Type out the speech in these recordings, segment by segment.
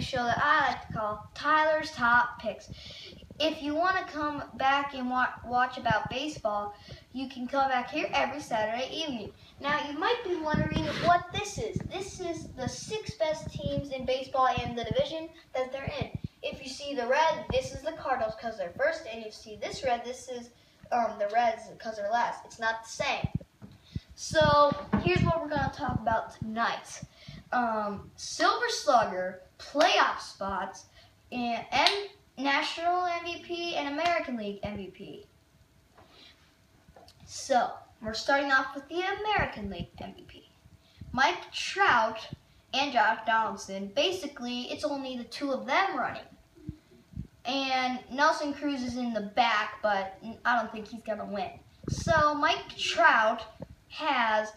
new show that I like to call Tyler's Top Picks. If you want to come back and watch about baseball, you can come back here every Saturday evening. Now, you might be wondering what this is. This is the 6 best teams in baseball and the division that they're in. If you see the red, this is the Cardinals because they're first, and you see this red, this is the Reds because they're last. It's not the same. So, here's what we're going to talk about tonight. Silver Slugger, playoff spots, and National MVP and American League MVP. So, we're starting off with the American League MVP. Mike Trout and Josh Donaldson, basically, it's only the two of them running. And Nelson Cruz is in the back, but I don't think he's going to win. So, Mike Trout has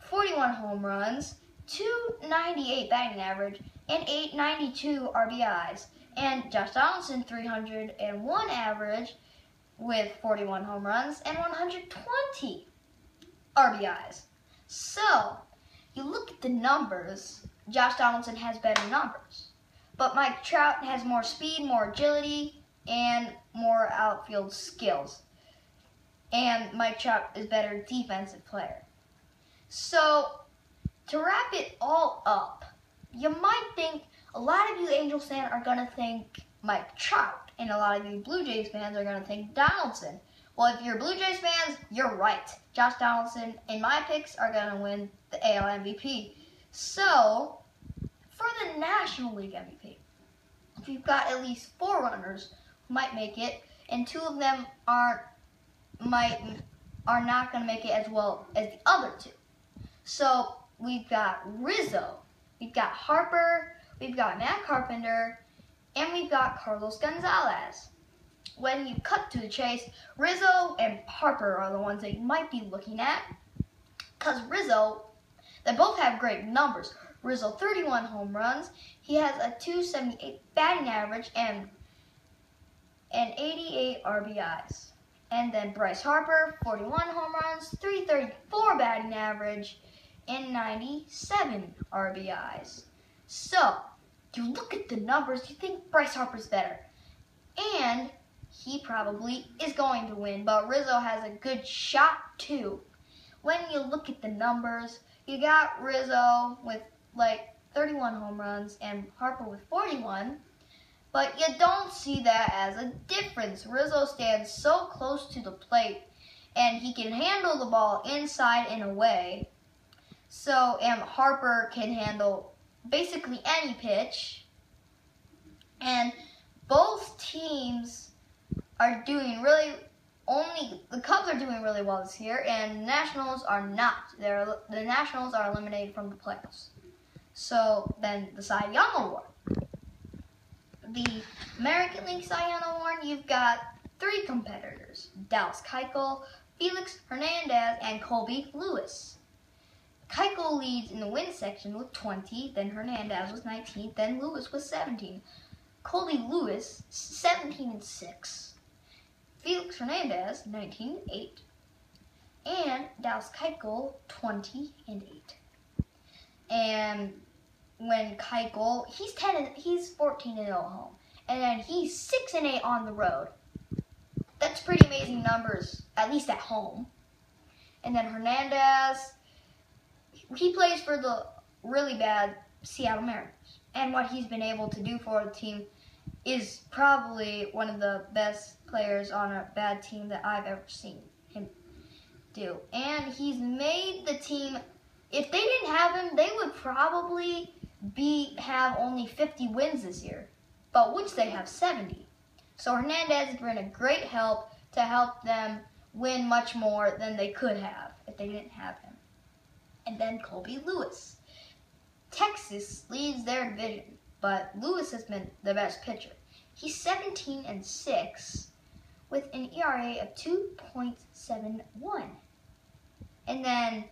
41 home runs, 298 batting average, and 892 RBIs. And Josh Donaldson, 301 average with 41 home runs and 120 RBIs. So, you look at the numbers, Josh Donaldson has better numbers. But Mike Trout has more speed, more agility, and more outfield skills. And Mike Trout is a better defensive player. So, to wrap it all up, you might think, a lot of you Angels fans are going to think Mike Trout, and a lot of you Blue Jays fans are going to think Donaldson. Well, if you're Blue Jays fans, you're right. Josh Donaldson and my picks are going to win the AL MVP. So, for the National League MVP, if you've got at least 4 runners who might make it, and 2 of them are not going to make it as well as the other 2. So, we've got Rizzo, we've got Harper, we've got Matt Carpenter, and we've got Carlos Gonzalez. When you cut to the chase, Rizzo and Harper are the ones that you might be looking at. Because Rizzo, they both have great numbers. Rizzo, 31 home runs. He has a 278 batting average and 88 RBIs. And then Bryce Harper, 41 home runs, 334 batting average, and 97 RBIs. So, you look at the numbers, you think Bryce Harper's better. And he probably is going to win, but Rizzo has a good shot too. When you look at the numbers, you got Rizzo with like 31 home runs and Harper with 41, but you don't see that as a difference. Rizzo stands so close to the plate, and he can handle the ball inside and away. So, and Harper can handle basically any pitch. And both teams are doing the Cubs are doing really well this year, and the Nationals are not. The Nationals are eliminated from the playoffs. So, then the Cy Young Award. The American League Cy Young Award, you've got 3 competitors: Dallas Keuchel, Felix Hernandez, and Colby Lewis. Keuchel leads in the win section with 20, then Hernandez was 19, then Lewis was 17. Colby Lewis, 17-6. Felix Hernandez, 19-8. And Dallas Keuchel, 20-8. And when Keuchel, he's 14-0 at home. And then he's 6-8 on the road. That's pretty amazing numbers, at least at home. And then Hernandez, he plays for the really bad Seattle Mariners. And what he's been able to do for the team is probably one of the best players on a bad team that I've ever seen him do. And he's made the team, if they didn't have him, they would probably have only 50 wins this year, but which they have 70. So Hernandez has been a great help to help them win much more than they could have if they didn't have him. And then Colby Lewis. Texas leads their division, but Lewis has been the best pitcher. He's 17-6 with an ERA of 2.71. And then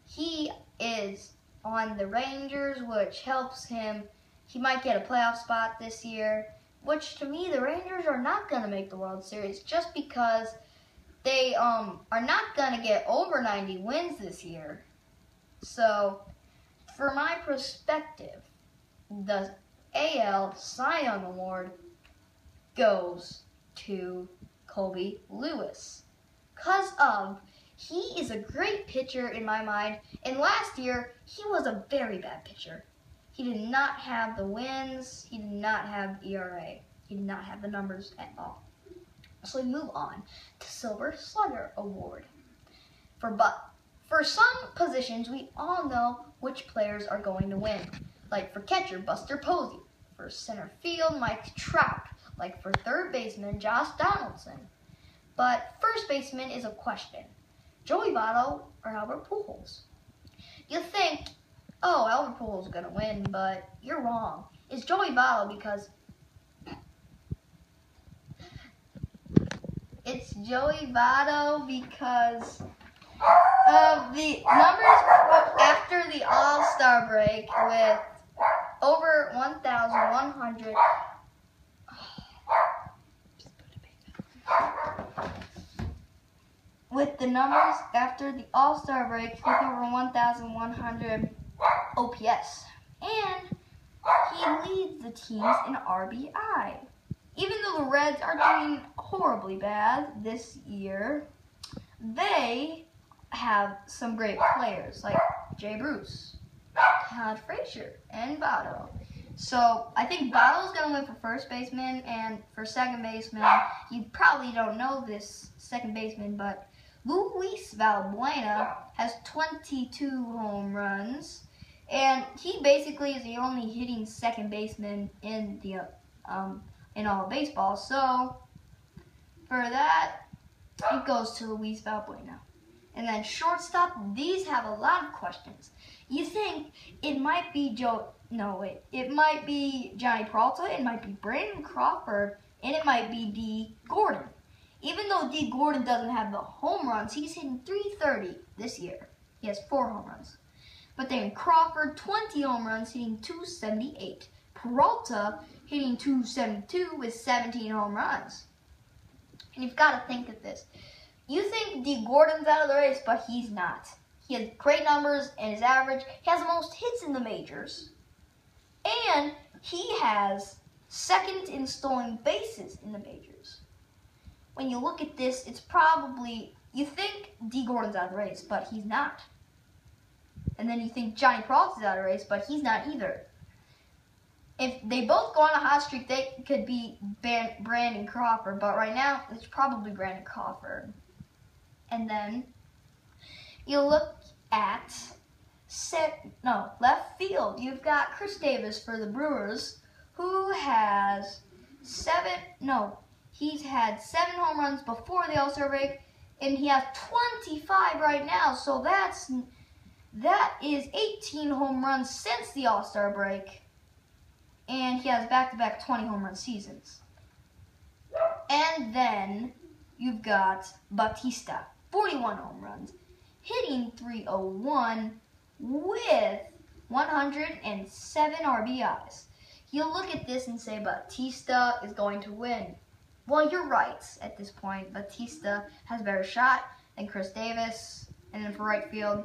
he is on the Rangers, which helps him. He might get a playoff spot this year, which to me, the Rangers are not going to make the World Series just because they are not going to get over 90 wins this year. So, for my perspective, the AL Cy Young Award goes to Colby Lewis. He is a great pitcher in my mind, and last year he was a very bad pitcher. He did not have the wins, he did not have ERA, he did not have the numbers at all. So we move on to Silver Slugger Award. For some positions, we all know which players are going to win. Like for catcher, Buster Posey. For center field, Mike Trout. Like for third baseman, Josh Donaldson. But first baseman is a question. Joey Votto or Albert Pujols? You think, oh, Albert Pujols is going to win, but you're wrong. It's Joey Votto because of the numbers after the All-Star break with over 1,100. With the numbers after the All-Star break with over 1,100 OPS. And he leads the teams in RBI. Even though the Reds are doing horribly bad this year, they have some great players like Jay Bruce, Todd Frazier, and Votto. So I think Votto's going to win for first baseman, and for second baseman, you probably don't know this second baseman, but Luis Valbuena has 22 home runs, and he basically is the only hitting second baseman in all of baseball. So for that, it goes to Luis Valbuena. And then shortstop, these have a lot of questions. You think it might be it might be Johnny Peralta, it might be Brandon Crawford, and it might be D. Gordon. Even though D. Gordon doesn't have the home runs, he's hitting .330 this year. He has 4 home runs. But then Crawford, 20 home runs, hitting .278. Peralta hitting .272 with 17 home runs. And you've got to think of this. You think D. Gordon's out of the race, but he's not. He has great numbers and his average. He has the most hits in the majors. And he has second in stolen bases in the majors. When you look at this, it's probably, you think D. Gordon's out of the race, but he's not. And then you think Johnny Peralta's out of the race, but he's not either. If they both go on a hot streak, they could be Brandon Crawford, but right now, it's probably Brandon Crawford. And then you look at left field. You've got Chris Davis for the Brewers, who has he's had 7 home runs before the All-Star break, and he has 25 right now. So that is 18 home runs since the All-Star break, and he has back-to-back 20 home run seasons. And then you've got Bautista, 41 home runs, hitting .301 with 107 RBIs. You look at this and say Bautista is going to win. Well, you're right at this point. Bautista has a better shot than Chris Davis. And then for right field,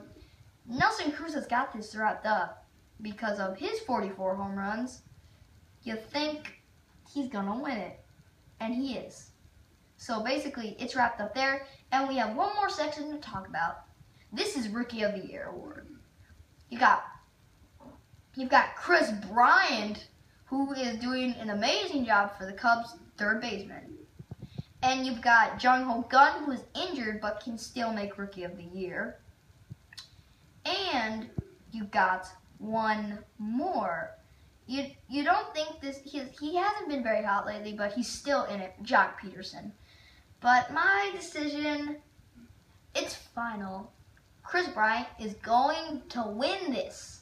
Nelson Cruz has got this throughout because of his 44 home runs. You think he's going to win it. And he is. So basically, it's wrapped up there. And we have one more section to talk about. This is Rookie of the Year award. You've got Chris Bryant, who is doing an amazing job for the Cubs, third baseman. And you've got Jung Ho Gun, who is injured but can still make Rookie of the Year. And you've got one more. You don't think this, he hasn't been very hot lately, but he's still in it, Jock Peterson. But my decision, it's final. Chris Bryant is going to win this.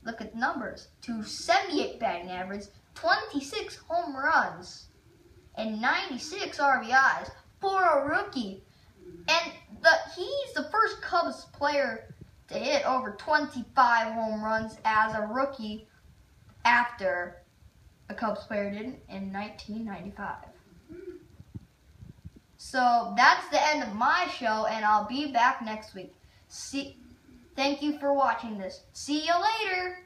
Look at the numbers. 278 batting average, 26 home runs, and 96 RBIs for a rookie. And he's the first Cubs player to hit over 25 home runs as a rookie after a Cubs player did in 1995. So that's the end of my show, and I'll be back next week. Thank you for watching this. See you later.